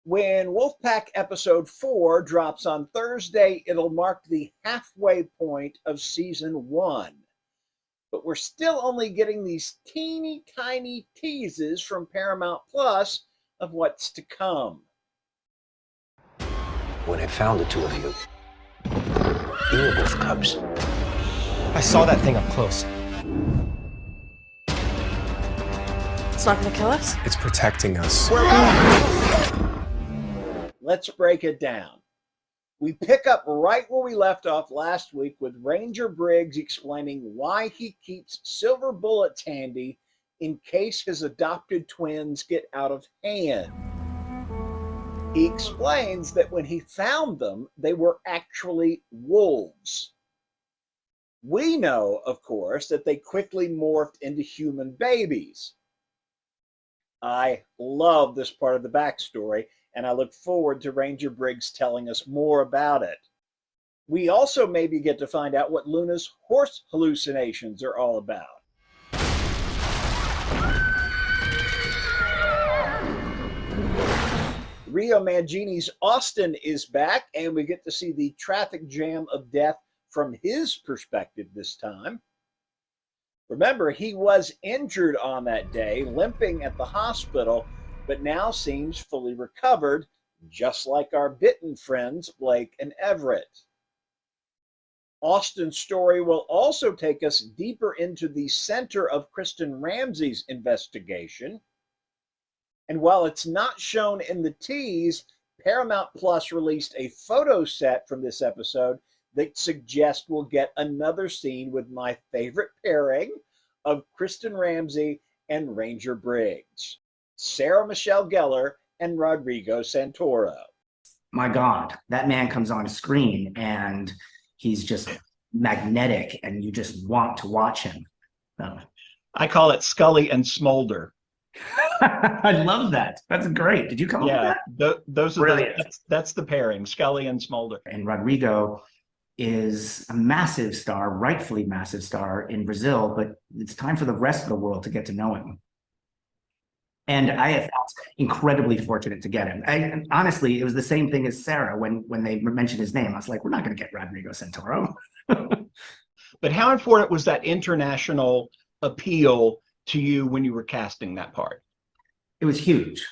When Wolfpack episode 4 drops on Thursday, it'll mark the halfway point of season 1. But we're still only getting these teeny tiny teases from Paramount Plus of what's to come. When I found the two of you, you were both cubs. I saw that thing up close. It's not gonna kill us? It's protecting us. Let's break it down. We pick up right where we left off last week with Ranger Briggs explaining why he keeps silver bullets handy in case his adopted twins get out of hand. He explains that when he found them, they were actually wolves. We know, of course, that they quickly morphed into human babies. I love this part of the backstory, and I look forward to Ranger Briggs telling us more about it. We also maybe get to find out what Luna's horse hallucinations are all about. Rio Mangini's Austin is back, and we get to see the traffic jam of death from his perspective this time. Remember, he was injured on that day, limping at the hospital, but now seems fully recovered, just like our bitten friends Blake and Everett. Austin's story will also take us deeper into the center of Kristen Ramsey's investigation. And while it's not shown in the tease, Paramount Plus released a photo set from this episode that suggests we'll get another scene with my favorite pairing of Kristen Ramsey and Ranger Briggs, Sarah Michelle Gellar and Rodrigo Santoro. My God, that man comes on screen and he's just magnetic and you just want to watch him. I call it Scully and Smolder. I love that. That's great. Did you come up with that? Those are that's the pairing, Scully and Smolder. And Rodrigo is a massive star, rightfully massive star in Brazil, but it's time for the rest of the world to get to know him. And I have felt incredibly fortunate to get him. And honestly, it was the same thing as Sarah when they mentioned his name. I was like, we're not going to get Rodrigo Santoro. But how important was that international appeal to you when you were casting that part? It was huge.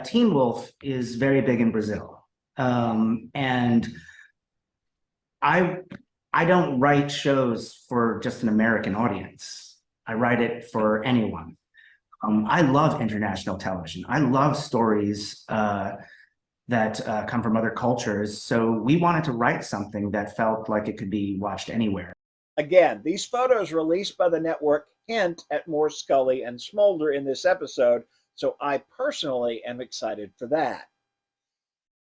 Teen Wolf is very big in Brazil. And I don't write shows for just an American audience. I write it for anyone. I love international television. I love stories that come from other cultures. So we wanted to write something that felt like it could be watched anywhere. Again, these photos released by the network hint at more Scully and Smolder in this episode, so I personally am excited for that.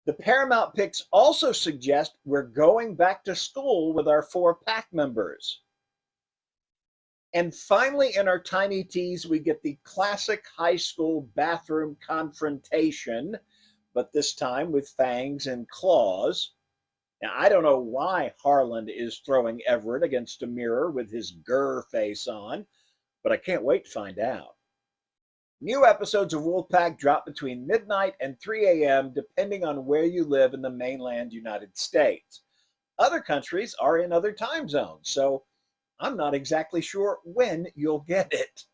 The Paramount pics also suggest we're going back to school with our 4 pack members. And finally, in our tiny tease, we get the classic high school bathroom confrontation, but this time with fangs and claws. Now, I don't know why Harland is throwing Everett against a mirror with his grr face on, but I can't wait to find out. New episodes of Wolfpack drop between midnight and 3 a.m. depending on where you live in the mainland United States. Other countries are in other time zones, so I'm not exactly sure when you'll get it.